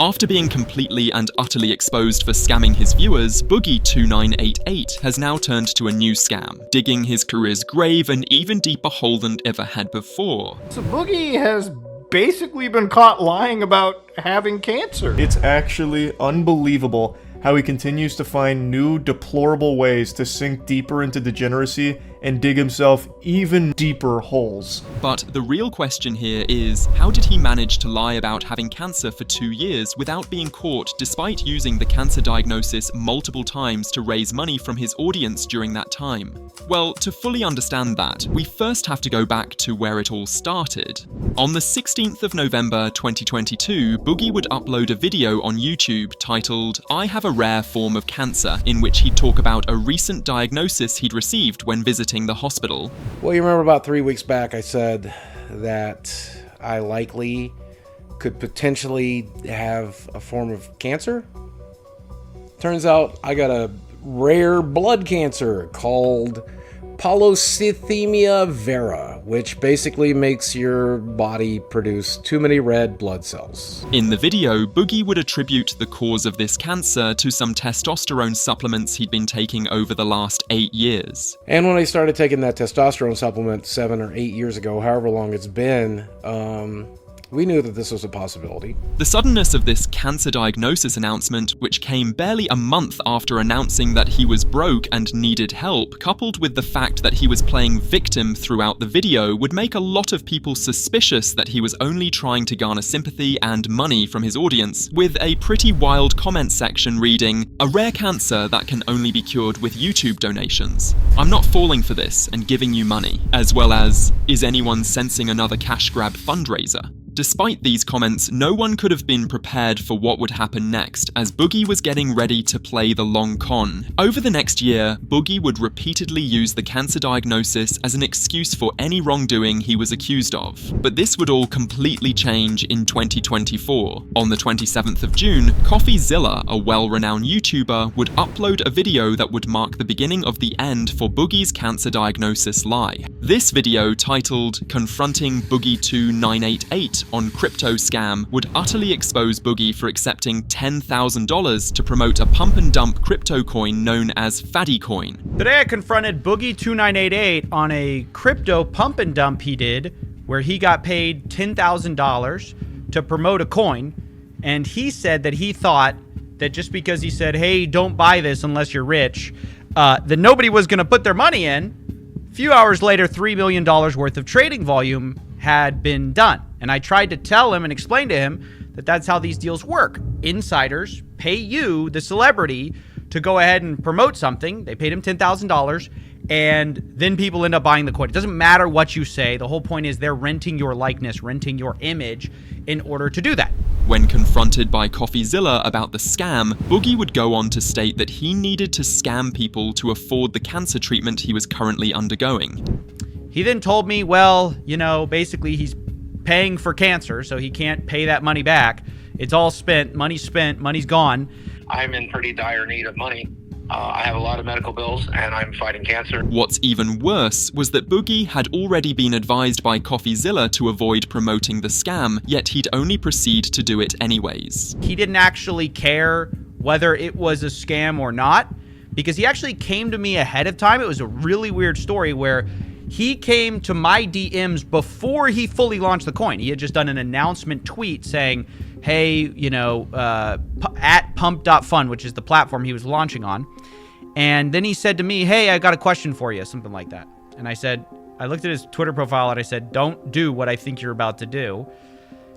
After being completely and utterly exposed for scamming his viewers, Boogie2988 has now turned to a new scam, digging his career's grave an even deeper hole than it ever had before. So Boogie has basically been caught lying about having cancer. It's actually unbelievable how he continues to find new, deplorable ways to sink deeper into degeneracy and dig himself even deeper holes. But the real question here is, how did he manage to lie about having cancer for 2 years without being caught, despite using the cancer diagnosis multiple times to raise money from his audience during that time? Well, to fully understand that, we first have to go back to where it all started. On the 16th of November 2022, Boogie would upload a video on YouTube titled, "I Have a Rare Form of Cancer," in which he'd talk about a recent diagnosis he'd received when visiting the hospital. Well, you remember about 3 weeks back I said that I likely could potentially have a form of cancer? Turns out I got a rare blood cancer called polycythemia vera, which basically makes your body produce too many red blood cells. In the video, Boogie would attribute the cause of this cancer to some testosterone supplements he'd been taking over the last 8 years. And when I started taking that testosterone supplement 7 or 8 years ago, however long it's been, we knew that this was a possibility. The suddenness of this cancer diagnosis announcement, which came barely a month after announcing that he was broke and needed help, coupled with the fact that he was playing victim throughout the video, would make a lot of people suspicious that he was only trying to garner sympathy and money from his audience, with a pretty wild comment section reading, "A rare cancer that can only be cured with YouTube donations. I'm not falling for this and giving you money," as well as, "Is anyone sensing another cash grab fundraiser?" Despite these comments, no one could have been prepared for what would happen next, as Boogie was getting ready to play the long con. Over the next year, Boogie would repeatedly use the cancer diagnosis as an excuse for any wrongdoing he was accused of. But this would all completely change in 2024. On the 27th of June, Coffeezilla, a well-renowned YouTuber, would upload a video that would mark the beginning of the end for Boogie's cancer diagnosis lie. This video, titled "Confronting Boogie2988 on Crypto Scam," would utterly expose Boogie for accepting $10,000 to promote a pump-and-dump crypto coin known as Faddy Coin. Today I confronted Boogie2988 on a crypto pump-and-dump he did, where he got paid $10,000 to promote a coin, and he said that he thought that just because he said, "Hey, don't buy this unless you're rich," that nobody was going to put their money in. A few hours later, $3 million worth of trading volume had been done. And I tried to tell him and explain to him that that's how these deals work. Insiders pay you, the celebrity, to go ahead and promote something. They paid him $10,000, and then people end up buying the coin. It doesn't matter what you say. The whole point is they're renting your likeness, renting your image in order to do that. When confronted by Coffeezilla about the scam, Boogie would go on to state that he needed to scam people to afford the cancer treatment he was currently undergoing. He then told me, well, you know, basically he's paying for cancer, so he can't pay that money back. It's all spent, money's gone. I'm in pretty dire need of money. I have a lot of medical bills, and I'm fighting cancer. What's even worse was that Boogie had already been advised by Coffeezilla to avoid promoting the scam, yet he'd only proceed to do it anyways. He didn't actually care whether it was a scam or not, because he actually came to me ahead of time. It was a really weird story where he came to my DMs before he fully launched the coin. He had just done an announcement tweet saying, hey, you know, at pump.fund, which is the platform he was launching on. And then he said to me, hey, I got a question for you, something like that. And I said, I looked at his Twitter profile and I said, don't do what I think you're about to do.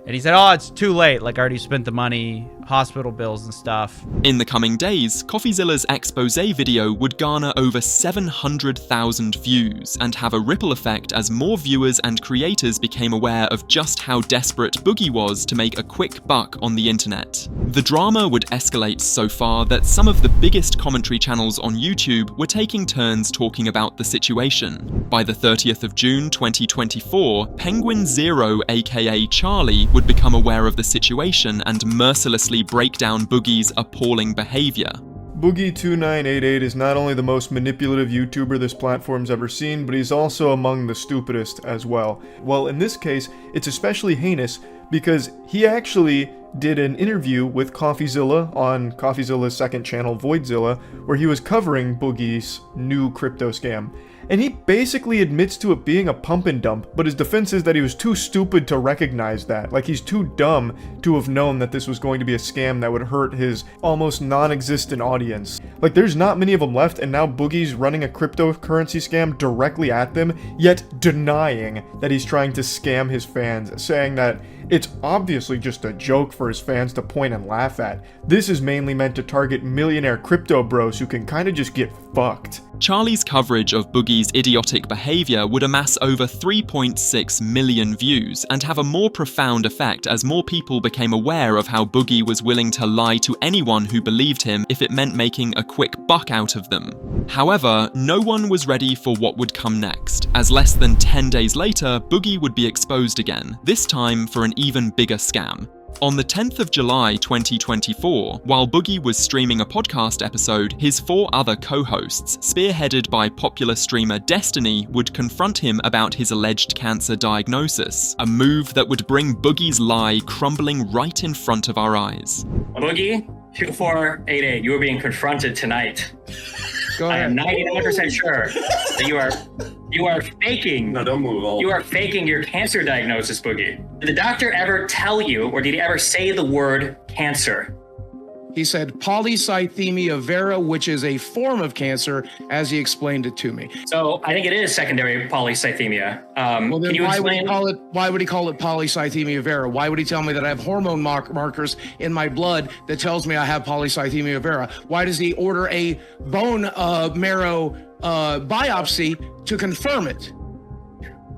And he said, oh, it's too late. Like, I already spent the money, hospital bills and stuff. In the coming days, Coffeezilla's expose video would garner over 700,000 views and have a ripple effect as more viewers and creators became aware of just how desperate Boogie was to make a quick buck on the internet. The drama would escalate so far that some of the biggest commentary channels on YouTube were taking turns talking about the situation. By the 30th of June 2024, Penguinz0, aka Charlie, would become aware of the situation and mercilessly break down Boogie's appalling behavior. Boogie2988 is not only the most manipulative YouTuber this platform's ever seen, but he's also among the stupidest as well. Well, in this case, it's especially heinous because he actually did an interview with Coffeezilla on Coffeezilla's second channel, Voidzilla, where he was covering Boogie's new crypto scam. And he basically admits to it being a pump and dump, but his defense is that he was too stupid to recognize that. Like, he's too dumb to have known that this was going to be a scam that would hurt his almost non-existent audience. Like, there's not many of them left, and now Boogie's running a cryptocurrency scam directly at them, yet denying that he's trying to scam his fans, saying that it's obviously just a joke for his fans to point and laugh at. This is mainly meant to target millionaire crypto bros who can kinda just get fucked. Charlie's coverage of Boogie's idiotic behavior would amass over 3.6 million views and have a more profound effect as more people became aware of how Boogie was willing to lie to anyone who believed him if it meant making a quick buck out of them. However, no one was ready for what would come next, as less than 10 days later, Boogie would be exposed again, this time for an even bigger scam. On the 10th of July 2024, while Boogie was streaming a podcast episode, his 4 other co-hosts, spearheaded by popular streamer Destiny, would confront him about his alleged cancer diagnosis, a move that would bring Boogie's lie crumbling right in front of our eyes. Boogie, 2488, you are being confronted tonight. Go I ahead. am 99% sure that you are faking. No, don't move. You are faking your cancer diagnosis, Boogie. Did the doctor ever tell you, or did he ever say the word cancer? He said polycythemia vera, which is a form of cancer, as he explained it to me. So I think it is secondary polycythemia. Well, then Can you why would explain? he call it polycythemia vera? Why would he tell me that I have hormone markers in my blood that tells me I have polycythemia vera? Why does he order a bone marrow biopsy to confirm it?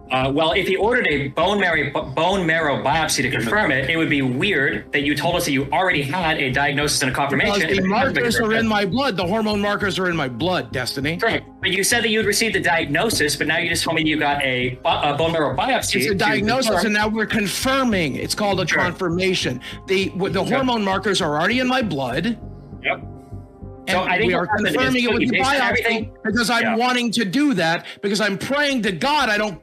Well, if he ordered a bone marrow biopsy to confirm it, it would be weird that you told us that you already had a diagnosis and a confirmation. Because the markers are in my blood. The hormone markers are in my blood, Destiny. Correct. But you said that you had received the diagnosis, but now you just told me you got a bone marrow biopsy. It's a diagnosis, and now we're confirming. It's called a confirmation. The hormone markers are already in my blood. Yep. And So I think we are what happened is confirming it with the based on biopsy everything- because I'm wanting to do that, because I'm praying to God I don't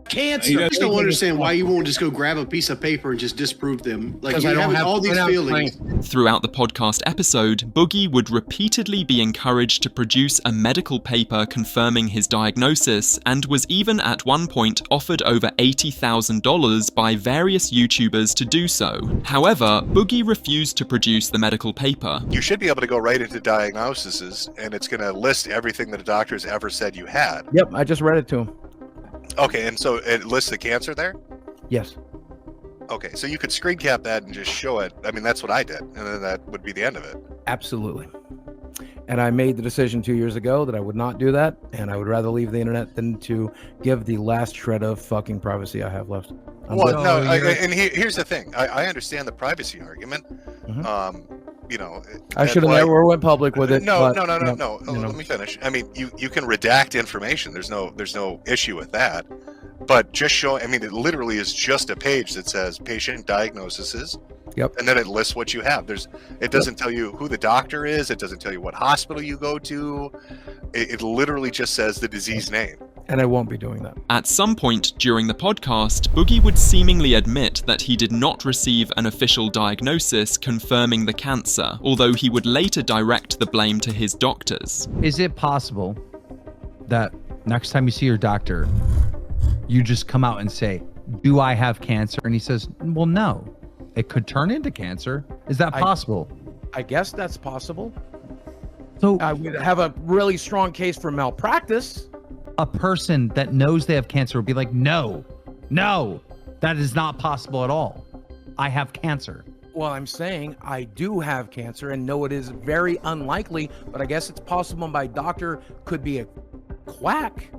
cancer. I just don't understand why you won't just go grab a piece of paper and just disprove them. Like, Because you I don't have have all these feelings. Throughout the podcast episode, Boogie would repeatedly be encouraged to produce a medical paper confirming his diagnosis, and was even at one point offered over $80,000 by various YouTubers to do so. However, Boogie refused to produce the medical paper. You should be able to go right into diagnoses, and it's going to list everything that a doctor's ever said you had. Yep, I just read it to him. Okay, and so it lists the cancer there? Yes. Okay, so you could screen cap that and just show it. I mean, that's what I did, and then that would be the end of it. Absolutely. And I made the decision 2 years ago that I would not do that, and I would rather leave the internet than to give the last shred of fucking privacy I have left. Here's the thing. I understand the privacy argument. You know, I should have never went public with it. No. but, Let me finish. I mean, you can redact information. There's no issue with that. But just show. I mean, it literally is just a page that says patient diagnoses. Yep. And then it lists what you have. It doesn't tell you who the doctor is. It doesn't tell you what hospital you go to. It literally just says the disease name. And I won't be doing that. At some point during the podcast, Boogie would seemingly admit that he did not receive an official diagnosis confirming the cancer, although he would later direct the blame to his doctors. Is it possible that next time you see your doctor, you just come out and say, "Do I have cancer?" And he says, "Well, no. It could turn into cancer." Is that possible? I guess that's possible. So I would have a really strong case for malpractice. a person that knows they have cancer would be like, no, that is not possible at all. I have cancer. Well, I'm saying I do have cancer and know it is very unlikely, but I guess it's possible my doctor could be a quack.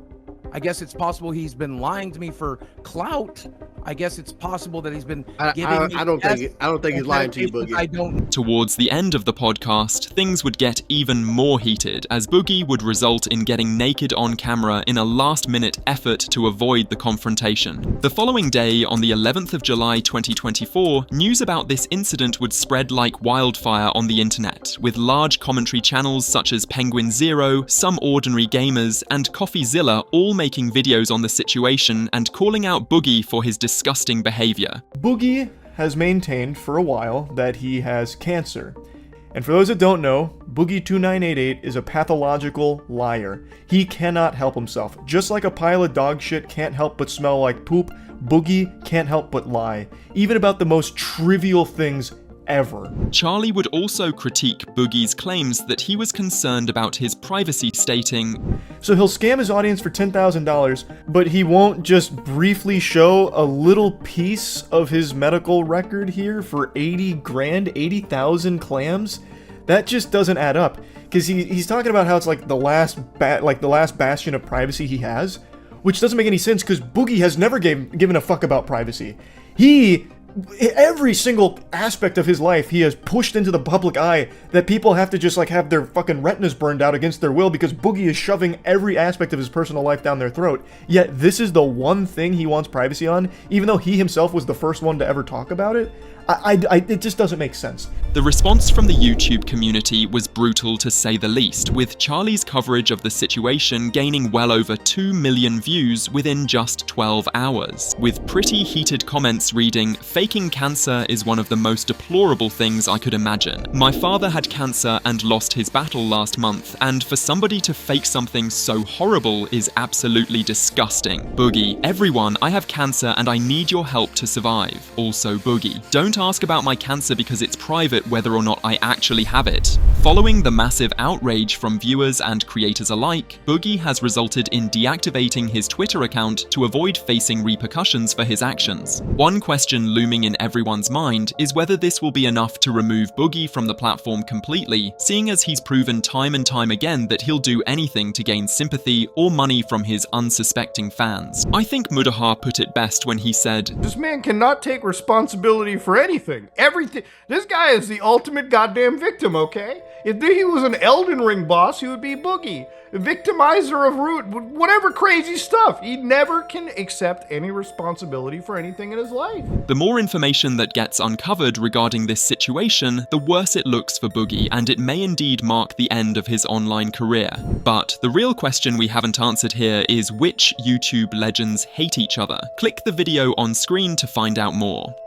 I guess it's possible he's been lying to me for clout. I guess it's possible that he's been giving me I don't think he's lying to you, Boogie. I don't. Towards the end of the podcast, things would get even more heated as Boogie would result in getting naked on camera in a last-minute effort to avoid the confrontation. The following day, on the 11th of July 2024, news about this incident would spread like wildfire on the internet, with large commentary channels such as Penguinz0, Some Ordinary Gamers, and Coffeezilla all making videos on the situation and calling out Boogie for his disgusting behavior. Boogie has maintained for a while that he has cancer. And for those that don't know, Boogie2988 is a pathological liar. He cannot help himself. Just like a pile of dog shit can't help but smell like poop, Boogie can't help but lie. Even about the most trivial things ever. Charlie would also critique Boogie's claims that he was concerned about his privacy, stating, "So he'll scam his audience for $10,000, but he won't just briefly show a little piece of his medical record here for 80 grand, 80,000 clams? That just doesn't add up." Because he's talking about how it's like the last bastion of privacy he has, which doesn't make any sense because Boogie has never given a fuck about privacy. Every single aspect of his life, he has pushed into the public eye that people have to just like have their fucking retinas burned out against their will because Boogie is shoving every aspect of his personal life down their throat. Yet this is the one thing he wants privacy on, even though he himself was the first one to ever talk about it. It just doesn't make sense. The response from the YouTube community was brutal to say the least, with Charlie's coverage of the situation gaining well over 2 million views within just 12 hours, with pretty heated comments reading, "Faking cancer is one of the most deplorable things I could imagine. My father had cancer and lost his battle last month, and for somebody to fake something so horrible is absolutely disgusting. Boogie, everyone, I have cancer and I need your help to survive. Also Boogie, don't ask about my cancer because it's private whether or not I actually have it." Following the massive outrage from viewers and creators alike, Boogie has resulted in deactivating his Twitter account to avoid facing repercussions for his actions. One question looming in everyone's mind is whether this will be enough to remove Boogie from the platform completely, seeing as he's proven time and time again that he'll do anything to gain sympathy or money from his unsuspecting fans. I think Mudahar put it best when he said, "This man cannot take responsibility for anything. Everything. This guy is the ultimate goddamn victim, okay? If he was an Elden Ring boss, he would be Boogie. A victimizer of root, whatever crazy stuff. He never can accept any responsibility for anything in his life." The more information that gets uncovered regarding this situation, the worse it looks for Boogie, and it may indeed mark the end of his online career. But the real question we haven't answered here is which YouTube legends hate each other? Click the video on screen to find out more.